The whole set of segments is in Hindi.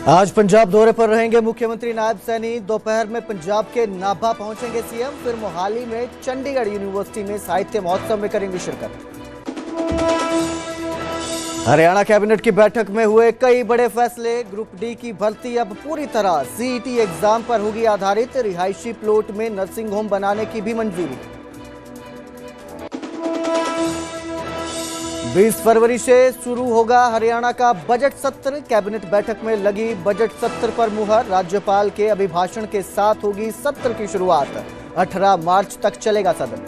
आज पंजाब दौरे पर रहेंगे मुख्यमंत्री नायब सैनी। दोपहर में पंजाब के नाभा पहुंचेंगे सीएम, फिर मोहाली में चंडीगढ़ यूनिवर्सिटी में साहित्य महोत्सव में करेंगे शिरकत। हरियाणा कैबिनेट की बैठक में हुए कई बड़े फैसले। ग्रुप डी की भर्ती अब पूरी तरह सीईटी एग्जाम पर होगी आधारित। रिहायशी प्लॉट में नर्सिंग होम बनाने की भी मंजूरी। 20 फरवरी से शुरू होगा हरियाणा का बजट सत्र। कैबिनेट बैठक में लगी बजट सत्र पर मुहर। राज्यपाल के अभिभाषण के साथ होगी सत्र की शुरुआत। 18 मार्च तक चलेगा सदन।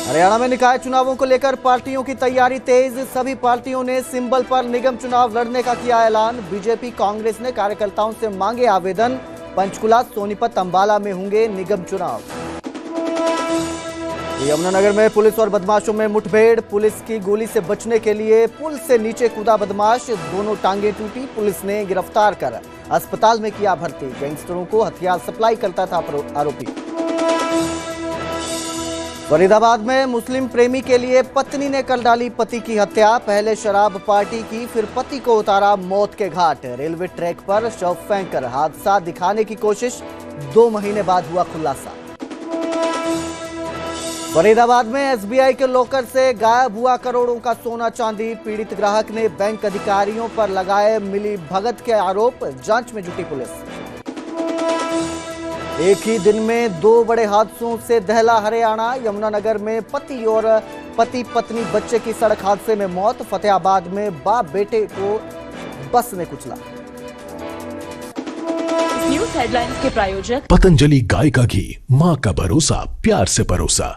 हरियाणा में निकाय चुनावों को लेकर पार्टियों की तैयारी तेज। सभी पार्टियों ने सिंबल पर निगम चुनाव लड़ने का किया ऐलान। बीजेपी कांग्रेस ने कार्यकर्ताओं से मांगे आवेदन। पंचकुला, सोनीपत, अंबाला में होंगे निगम चुनाव। यमुनानगर में पुलिस और बदमाशों में मुठभेड़। पुलिस की गोली से बचने के लिए पुल से नीचे कूदा बदमाश, दोनों टांगे टूटी। पुलिस ने गिरफ्तार कर अस्पताल में किया भर्ती। गैंगस्टरों को हथियार सप्लाई करता था आरोपी। फरीदाबाद में मुस्लिम प्रेमी के लिए पत्नी ने कर डाली पति की हत्या। पहले शराब पार्टी की, फिर पति को उतारा मौत के घाट। रेलवे ट्रैक पर शव फेंककर हादसा दिखाने की कोशिश। 2 महीने बाद हुआ खुलासा। फरीदाबाद में एसबीआई के लॉकर से गायब हुआ करोड़ों का सोना चांदी। पीड़ित ग्राहक ने बैंक अधिकारियों पर लगाए मिली भगत के आरोप। जांच में जुटी पुलिस। एक ही दिन में 2 बड़े हादसों से दहला हरियाणा। यमुनानगर में पति और पति पत्नी बच्चे की सड़क हादसे में मौत। फतेहाबाद में बाप बेटे को बस ने कुचला। न्यूज हेडलाइंस के प्रायोजक पतंजलि गाय का घी, मां का भरोसा, प्यार से परोसा।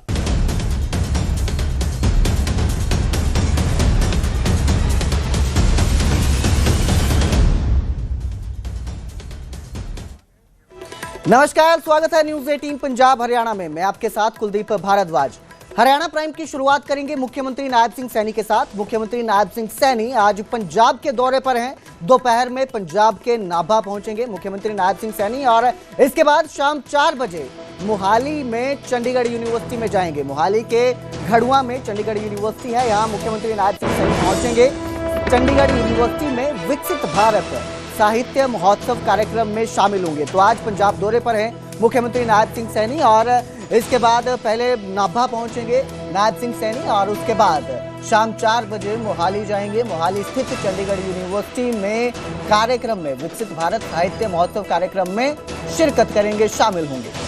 नमस्कार, स्वागत है न्यूज 18 पंजाब हरियाणा में। मैं आपके साथ कुलदीप भारद्वाज। हरियाणा प्राइम की शुरुआत करेंगे मुख्यमंत्री नायब सिंह सैनी के साथ। मुख्यमंत्री नायब सिंह सैनी आज पंजाब के दौरे पर हैं। दोपहर में पंजाब के नाभा पहुंचेंगे मुख्यमंत्री नायब सिंह सैनी और इसके बाद शाम 4 बजे मोहाली में चंडीगढ़ यूनिवर्सिटी में जाएंगे। मोहाली के घड़ुआ में चंडीगढ़ यूनिवर्सिटी है, यहाँ मुख्यमंत्री नायब सिंह सैनी पहुंचेंगे। चंडीगढ़ यूनिवर्सिटी में विकसित भारत साहित्य महोत्सव कार्यक्रम में शामिल होंगे। तो आज पंजाब दौरे पर हैं मुख्यमंत्री नायब सिंह सैनी और इसके बाद पहले नाभा पहुंचेंगे नायब सिंह सैनी और उसके बाद शाम 4 बजे मोहाली जाएंगे। मोहाली स्थित चंडीगढ़ यूनिवर्सिटी में कार्यक्रम में विकसित भारत साहित्य महोत्सव कार्यक्रम में शिरकत करेंगे, शामिल होंगे।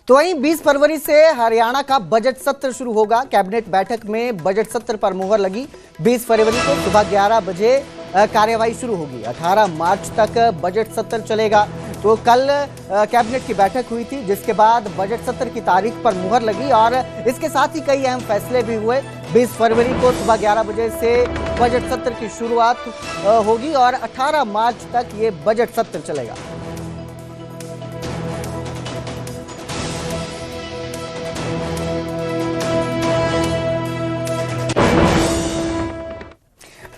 तो वहीं 20 फरवरी से हरियाणा का बजट सत्र शुरू होगा। कैबिनेट बैठक में बजट सत्र पर मुहर लगी। 20 फरवरी को सुबह 11 बजे कार्यवाही शुरू होगी। 18 मार्च तक बजट सत्र चलेगा। तो कल कैबिनेट की बैठक हुई थी, जिसके बाद बजट सत्र की तारीख पर मुहर लगी और इसके साथ ही कई अहम फैसले भी हुए। 20 फरवरी को सुबह 11 बजे से बजट सत्र की शुरुआत होगी और 18 मार्च तक ये बजट सत्र चलेगा।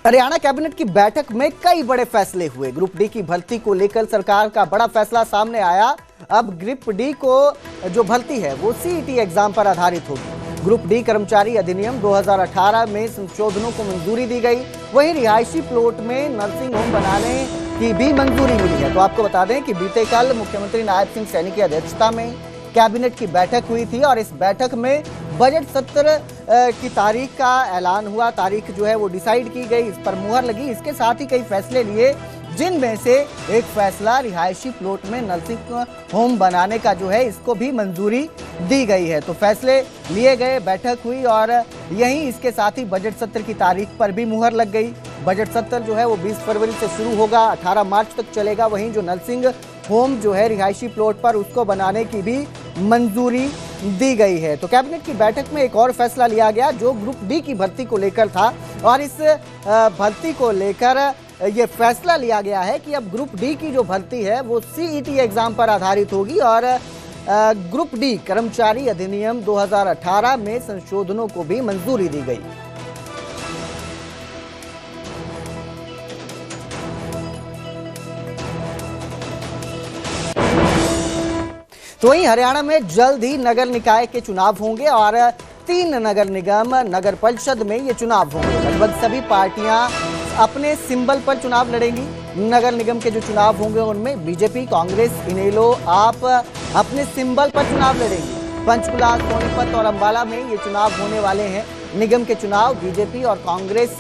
हरियाणा कैबिनेट की बैठक में कई बड़े फैसले हुए। ग्रुप डी की भर्ती को लेकर सरकार का बड़ा फैसला सामने आया। अब ग्रुप डी को जो भर्ती है वो सीईटी एग्जाम पर आधारित होगी। ग्रुप डी कर्मचारी अधिनियम 2018 में संशोधनों को मंजूरी दी गई। वहीं रिहायशी प्लॉट में नर्सिंग होम बनाने की भी मंजूरी मिली है। तो आपको बता दें कि बीते कल मुख्यमंत्री नायब सिंह सैनी की अध्यक्षता में कैबिनेट की बैठक हुई थी और इस बैठक में बजट सत्र की तारीख का ऐलान हुआ। तारीख जो है वो डिसाइड की गई, इस पर मुहर लगी। इसके साथ ही कई फैसले लिए, जिनमें से एक फैसला रिहायशी प्लॉट में नर्सिंग होम बनाने का जो है इसको भी मंजूरी दी गई है। तो फैसले लिए गए, बैठक हुई और यहीं इसके साथ ही बजट सत्र की तारीख पर भी मुहर लग गई। बजट सत्र जो है वो 20 फरवरी से शुरू होगा, 18 मार्च तक चलेगा। वहीं जो नर्सिंग होम जो है रिहायशी प्लॉट पर उसको बनाने की भी मंजूरी दी गई है। तो कैबिनेट की बैठक में एक और फैसला लिया गया जो ग्रुप डी की भर्ती को लेकर था और इस भर्ती को लेकर ये फैसला लिया गया है कि अब ग्रुप डी की जो भर्ती है वो सीईटी एग्जाम पर आधारित होगी और ग्रुप डी कर्मचारी अधिनियम 2018 में संशोधनों को भी मंजूरी दी गई। तो वहीं हरियाणा में जल्द ही नगर निकाय के चुनाव होंगे और 3 नगर निगम नगर परिषद में ये चुनाव होंगे। लगभग सभी पार्टियां अपने सिंबल पर चुनाव लड़ेंगी। नगर निगम के जो चुनाव होंगे उनमें बीजेपी, कांग्रेस, इनेलो, आप अपने सिंबल पर चुनाव लड़ेंगी। पंचकुला, सोनीपत और अंबाला में ये चुनाव होने वाले हैं। निगम के चुनाव बीजेपी और कांग्रेस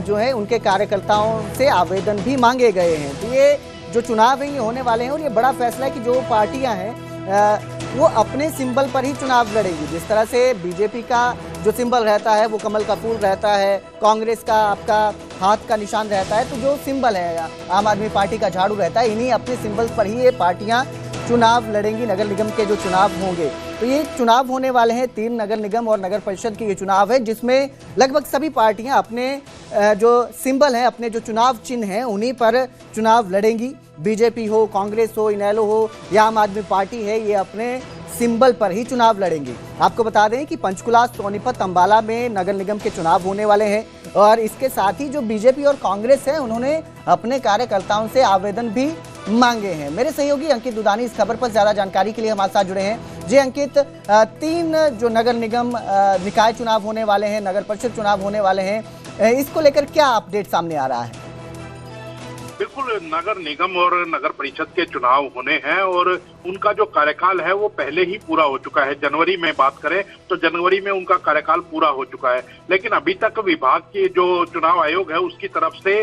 जो है उनके कार्यकर्ताओं से आवेदन भी मांगे गए हैं। तो ये जो चुनाव है ये होने वाले हैं और ये बड़ा फैसला है कि जो पार्टियां हैं वो अपने सिंबल पर ही चुनाव लड़ेगी। जिस तरह से बीजेपी का जो सिंबल रहता है वो कमल का फूल रहता है, कांग्रेस का आपका हाथ का निशान रहता है, तो जो सिंबल है आम आदमी पार्टी का झाड़ू रहता है, इन्हीं अपने सिंबल पर ही ये पार्टियां चुनाव लड़ेंगी। नगर निगम के जो चुनाव होंगे तो ये चुनाव होने वाले हैं। 3 नगर निगम और नगर परिषद के ये चुनाव है जिसमें लगभग सभी पार्टियां अपने जो सिंबल है, अपने जो चुनाव चिन्ह हैं उन्हीं पर चुनाव लड़ेंगी। बीजेपी हो, कांग्रेस हो, इनेलो हो या आम आदमी पार्टी है, ये अपने सिंबल पर ही चुनाव लड़ेंगे। आपको बता दें कि पंचकुला, सोनीपत, अंबाला में नगर निगम के चुनाव होने वाले हैं और इसके साथ ही जो बीजेपी और कांग्रेस है उन्होंने अपने कार्यकर्ताओं से आवेदन भी मांगे हैं। मेरे सहयोगी अंकित दुदानी इस खबर पर ज्यादा जानकारी के लिए हमारे साथ जुड़े हैं। जी अंकित, 3 जो नगर निगम निकाय चुनाव होने वाले हैं, नगर परिषद चुनाव होने वाले हैं, इसको लेकर क्या अपडेट सामने आ रहा है? बिल्कुल, नगर निगम और नगर परिषद के चुनाव होने हैं और उनका जो कार्यकाल है वो पहले ही पूरा हो चुका है। जनवरी में बात करें तो जनवरी में उनका कार्यकाल पूरा हो चुका है, लेकिन अभी तक विभाग के जो चुनाव आयोग है उसकी तरफ से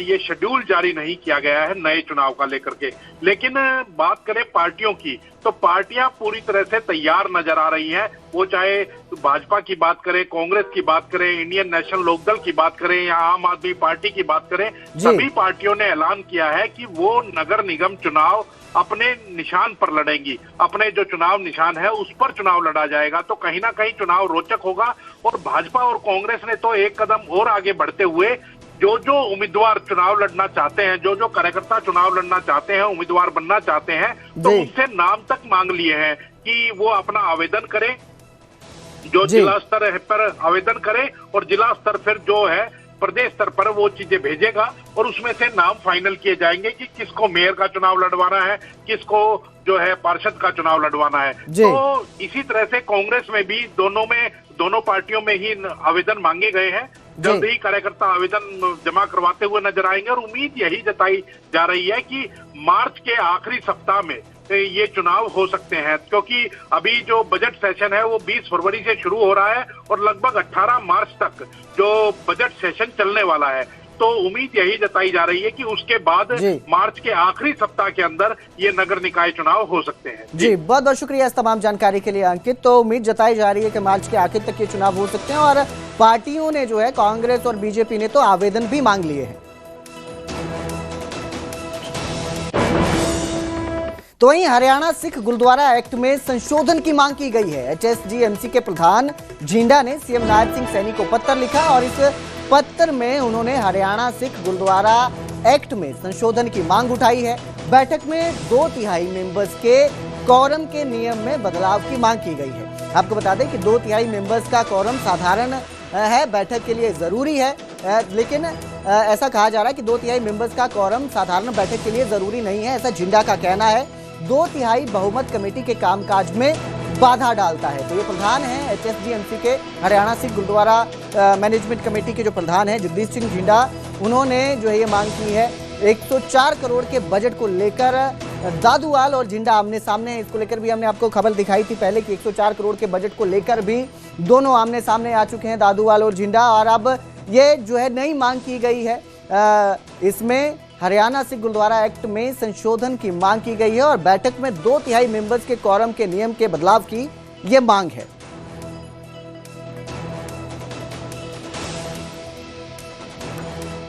ये शेड्यूल जारी नहीं किया गया है नए चुनाव का लेकर के। लेकिन बात करें पार्टियों की तो पार्टियां पूरी तरह से तैयार नजर आ रही हैं। वो चाहे भाजपा की बात करें, कांग्रेस की बात करें, इंडियन नेशनल लोकदल की बात करें या आम आदमी पार्टी की बात करें, सभी पार्टियों ने ऐलान किया है कि वो नगर निगम चुनाव अपने निशान पर लड़ेंगी। अपने जो चुनाव निशान है उस पर चुनाव लड़ा जाएगा, तो कहीं ना कहीं चुनाव रोचक होगा। और भाजपा और कांग्रेस ने तो एक कदम और आगे बढ़ते हुए जो उम्मीदवार चुनाव लड़ना चाहते हैं, जो कार्यकर्ता चुनाव लड़ना चाहते हैं, उम्मीदवार बनना चाहते हैं, तो उनसे नाम तक मांग लिए हैं कि वो अपना आवेदन करें, जो जिला स्तर पर आवेदन करें और जिला स्तर फिर जो है प्रदेश स्तर पर वो चीजें भेजेगा और उसमें से नाम फाइनल किए जाएंगे कि किसको मेयर का चुनाव लड़वाना है, किसको जो है पार्षद का चुनाव लड़वाना है। तो इसी तरह से कांग्रेस में भी दोनों पार्टियों में ही आवेदन मांगे गए हैं। जल्द ही कार्यकर्ता आवेदन जमा करवाते हुए नजर आएंगे और उम्मीद यही जताई जा रही है कि मार्च के आखिरी सप्ताह में ये चुनाव हो सकते हैं, क्योंकि अभी जो बजट सेशन है वो 20 फरवरी से शुरू हो रहा है और लगभग 18 मार्च तक जो बजट सेशन चलने वाला है। तो उम्मीद यही जताई जा रही है कि उसके बाद मार्च के आखिरी सप्ताह के अंदर ये नगर निकाय चुनाव हो सकते हैं। जी बहुत बहुत शुक्रिया इस तमाम जानकारी के लिए अंकित। तो उम्मीद जताई जा रही है कि मार्च के आखिर तक ये चुनाव हो सकते हैं और पार्टियों ने जो है कांग्रेस और बीजेपी ने तो आवेदन भी मांग लिए हैं। तो वहीं हरियाणा सिख गुरुद्वारा एक्ट में संशोधन की मांग की गई है। HSGMC के प्रधान झिंडा ने सीएम नायब सिंह सैनी को पत्र लिखा और इस पत्र में उन्होंने हरियाणा सिख गुरुद्वारा एक्ट में संशोधन की मांग उठाई है। बैठक में 2/3 मेंबर्स के कोरम के नियम में बदलाव की मांग की गई है। आपको बता दें कि 2/3 मेंबर्स का कोरम साधारण है, बैठक के लिए जरूरी है, लेकिन ऐसा कहा जा रहा है कि 2/3 मेंबर्स का कोरम साधारण बैठक के लिए जरूरी नहीं है, ऐसा झिंडा का कहना है। 2/3 बहुमत कमेटी के कामकाज में बाधा डालता है। तो ये प्रधान है HSGMC के हरियाणा सिख गुरुद्वारा मैनेजमेंट कमेटी के जो प्रधान है जगदीश सिंह झिंडा, उन्होंने जो है ये मांग की है। 104 करोड़ के बजट को लेकर दादूवाल और झिंडा आमने सामने है। इसको लेकर भी हमने आपको खबर दिखाई थी पहले कि 104 करोड़ के बजट को लेकर भी दोनों आमने सामने आ चुके हैं, दादूवाल और झिंडा। और अब ये जो है नई मांग की गई है, इसमें हरियाणा सिख गुरुद्वारा एक्ट में संशोधन की मांग की गई है और बैठक में 2/3 मेंबर्स के कोरम के नियम के बदलाव की ये मांग है।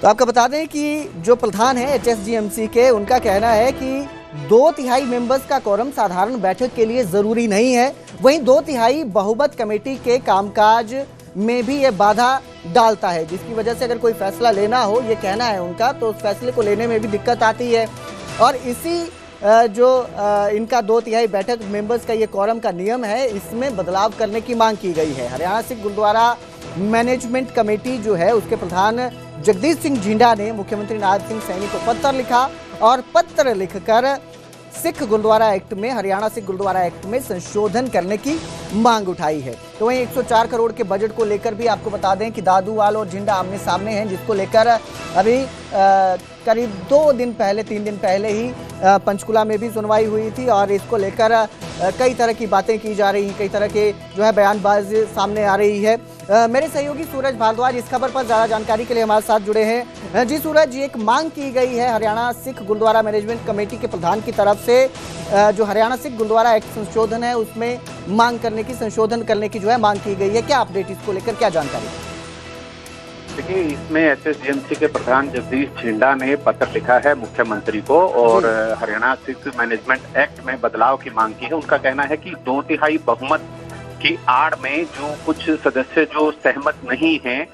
तो आपको बता दें कि जो प्रधान है HSGMC के, उनका कहना है कि 2/3 मेंबर्स का कोरम साधारण बैठक के लिए जरूरी नहीं है, वहीं 2/3 बहुमत कमेटी के कामकाज में भी ये बाधा डालता है, जिसकी वजह से अगर कोई फैसला लेना हो, ये कहना है उनका, तो उस फैसले को लेने में भी दिक्कत आती है। और इसी जो इनका 2/3 बैठक मेंबर्स का ये कोरम का नियम है, इसमें बदलाव करने की मांग की गई है। हरियाणा सिख गुरुद्वारा मैनेजमेंट कमेटी जो है उसके प्रधान जगदीश सिंह झिंडा ने मुख्यमंत्री नायब सिंह सैनी को पत्र लिखा और पत्र लिखकर सिख गुरुद्वारा एक्ट में, हरियाणा सिख गुरुद्वारा एक्ट में संशोधन करने की मांग उठाई है। तो वहीं 104 करोड़ के बजट को लेकर भी आपको बता दें कि दादूवाल और जिंडा आमने सामने हैं, जिसको लेकर अभी करीब 3 दिन पहले ही पंचकुला में भी सुनवाई हुई थी और इसको लेकर कई तरह की बातें की जा रही हैं, कई तरह के जो है बयानबाजी सामने आ रही है। मेरे सहयोगी सूरज भारद्वाज इस खबर पर ज़्यादा जानकारी के लिए हमारे साथ जुड़े हैं। जी सूरज, एक मांग की गई है हरियाणा सिख गुरुद्वारा मैनेजमेंट कमेटी के प्रधान की तरफ से, जो हरियाणा सिख गुरुद्वारा एक्ट संशोधन है उसमें संशोधन करने की जो है मांग की गई है। क्या अपडेट इसको लेकर, क्या जानकारी? देखिए, इसमें एसएसजीएमसी के प्रधान जगदीश झिंडा ने पत्र लिखा है मुख्यमंत्री को और हरियाणा सिख मैनेजमेंट एक्ट में बदलाव की मांग की है। उनका कहना है कि 2/3 बहुमत की आड़ में जो कुछ सदस्य जो सहमत नहीं हैं,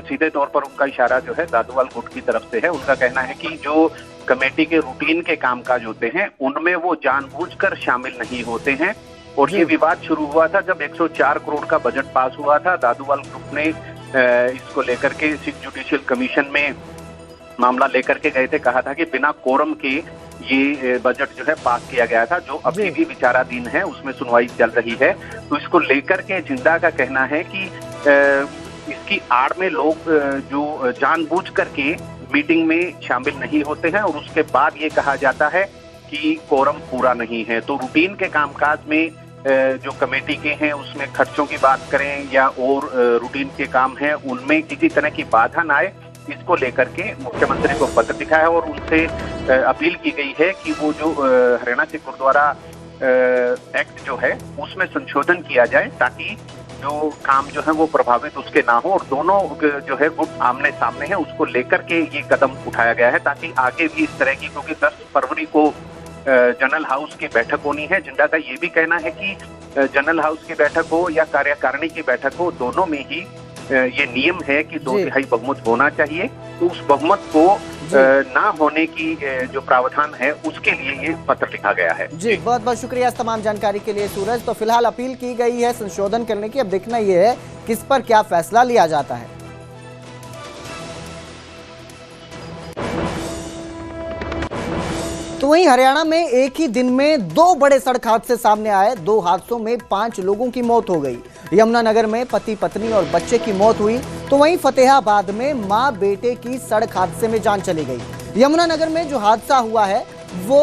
सीधे तौर पर उनका इशारा जो है दादूवाल गुट की तरफ से है। उनका कहना है कि जो कमेटी के रूटीन के कामकाज होते हैं उनमें वो जानबूझकर शामिल नहीं होते हैं। और ये विवाद शुरू हुआ था जब 104 करोड़ का बजट पास हुआ था। दादूवाल ग्रुप ने इसको लेकर के सिख जुडिशियल कमीशन में मामला लेकर के गए थे, कहा था कि बिना कोरम के ये बजट जो है पास किया गया था, जो अभी भी विचाराधीन है, उसमें सुनवाई चल रही है। तो इसको लेकर के जिंदा का कहना है कि इसकी आड़ में लोग जो जानबूझ करके मीटिंग में शामिल नहीं होते हैं और उसके बाद ये कहा जाता है कि कोरम पूरा नहीं है। तो रूटीन के कामकाज में जो कमेटी के हैं उसमें खर्चों की बात करें या और रूटीन के काम हैं उनमें किसी तरह की बाधा ना आए, इसको लेकर के मुख्यमंत्री को पत्र लिखा है और उनसे अपील की गई है कि वो जो हरियाणा सिख गुरुद्वारा एक्ट जो है उसमें संशोधन किया जाए ताकि जो काम जो है वो प्रभावित उसके ना हो। और दोनों जो है गुट आमने सामने है, उसको लेकर के ये कदम उठाया गया है ताकि आगे भी इस तरह की, क्योंकि 10 फरवरी को जनरल हाउस की बैठक होनी है। जिंदा का ये भी कहना है कि जनरल हाउस की बैठक हो या कार्यकारिणी की बैठक हो, दोनों में ही ये नियम है कि 2/3 बहुमत होना चाहिए। तो उस बहुमत को ना होने की जो प्रावधान है उसके लिए ये पत्र लिखा गया है। जी, बहुत बहुत शुक्रिया इस तमाम जानकारी के लिए सूरज। तो फिलहाल अपील की गई है संशोधन करने की, अब देखना ये है किस पर क्या फैसला लिया जाता है। तो वहीं हरियाणा में एक ही दिन में 2 बड़े सड़क हादसे सामने आए। 2 हादसों में 5 लोगों की मौत हो गई। यमुनानगर में पति पत्नी और बच्चे की मौत हुई, तो वहीं फतेहाबाद में मां बेटे की सड़क हादसे में जान चली गई। यमुनानगर में जो हादसा हुआ है वो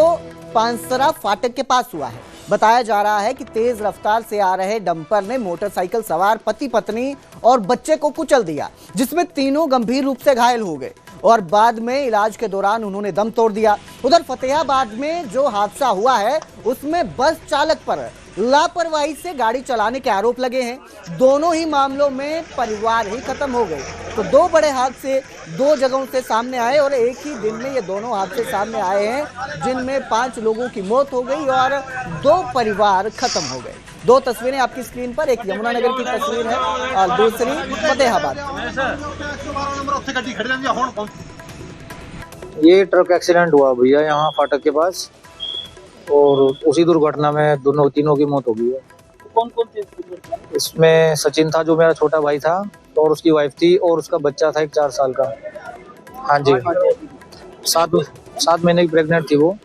पानसरा फाटक के पास हुआ है। बताया जा रहा है कि तेज रफ्तार से आ रहे डंपर ने मोटरसाइकिल सवार पति पत्नी और बच्चे को कुचल दिया, जिसमें तीनों गंभीर रूप से घायल हो गए और बाद में इलाज के दौरान उन्होंने दम तोड़ दिया। उधर फतेहाबाद में जो हादसा हुआ है उसमें बस चालक पर लापरवाही से गाड़ी चलाने के आरोप लगे हैं। दोनों ही मामलों में परिवार ही खत्म हो गए। तो 2 बड़े हादसे 2 जगहों से सामने आए और एक ही दिन में ये दोनों हादसे सामने आए हैं, जिनमें 5 लोगों की मौत हो गई और 2 परिवार खत्म हो गए। 2 तस्वीरें आपकी स्क्रीन पर, एक यमुनानगर की तस्वीर है और दूसरी फतेहाबाद। ये ट्रक एक्सीडेंट हुआ भैया यहाँ फाटक के पास और उसी दुर्घटना में तीनों की मौत हो गई है। कौन कौन थे? इसमें सचिन था जो मेरा छोटा भाई था और उसकी वाइफ थी और उसका बच्चा था 4 साल का। हाँ जी, 7 महीने की प्रेग्नेंट थी वो।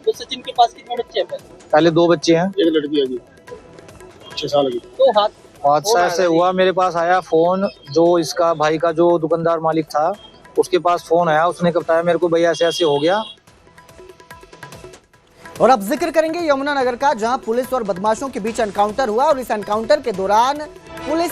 तो सचिन के पास कितने बच्चे हैं? पहले 2 बच्चे हैं, एक लड़की है 6 साल की। तो हादसा ऐसे हुआ, मेरे पास आया फोन, जो इसका भाई का जो दुकानदार मालिक था उसके पास फोन आया, उसने बताया मेरे को भैया ऐसे ऐसे हो गया। और अब जिक्र करेंगे यमुनानगर का, जहां पुलिस और बदमाशों के बीच एनकाउंटर हुआ और इस एनकाउंटर के दौरान पुलिस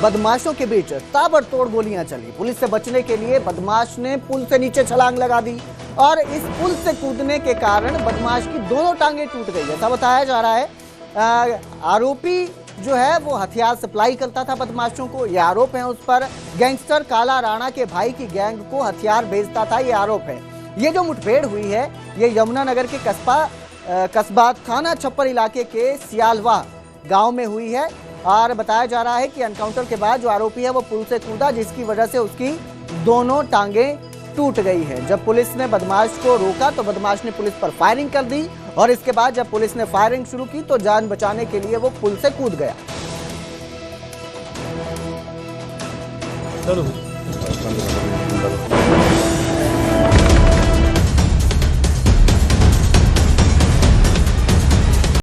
बदमाशों के बीच ताबड़तोड़ गोलियां चली। पुलिस से बचने के लिए बदमाश ने पुल से नीचे छलांग लगा दी और इस पुल से कूदने के कारण बदमाश की दोनों टांगें टूट गई। ऐसा बताया जा रहा है। आरोपी जो है वो हथियार सप्लाई करता था बदमाशों को, ये आरोप है उस पर। गैंगस्टर काला राणा के भाई की गैंग को हथियार बेचता था, ये आरोप है। ये जो मुठभेड़ हुई है ये यमुनानगर के कस्बा थाना छप्पर इलाके के सियालवा गांव में हुई है और बताया जा रहा है कि एनकाउंटर के बाद जो आरोपी है वो पुल से कूदा, जिसकी वजह से उसकी दोनों टांगें टूट गई है। जब पुलिस ने बदमाश को रोका तो बदमाश ने पुलिस पर फायरिंग कर दी और इसके बाद जब पुलिस ने फायरिंग शुरू की तो जान बचाने के लिए वो पुल से कूद गया। चलो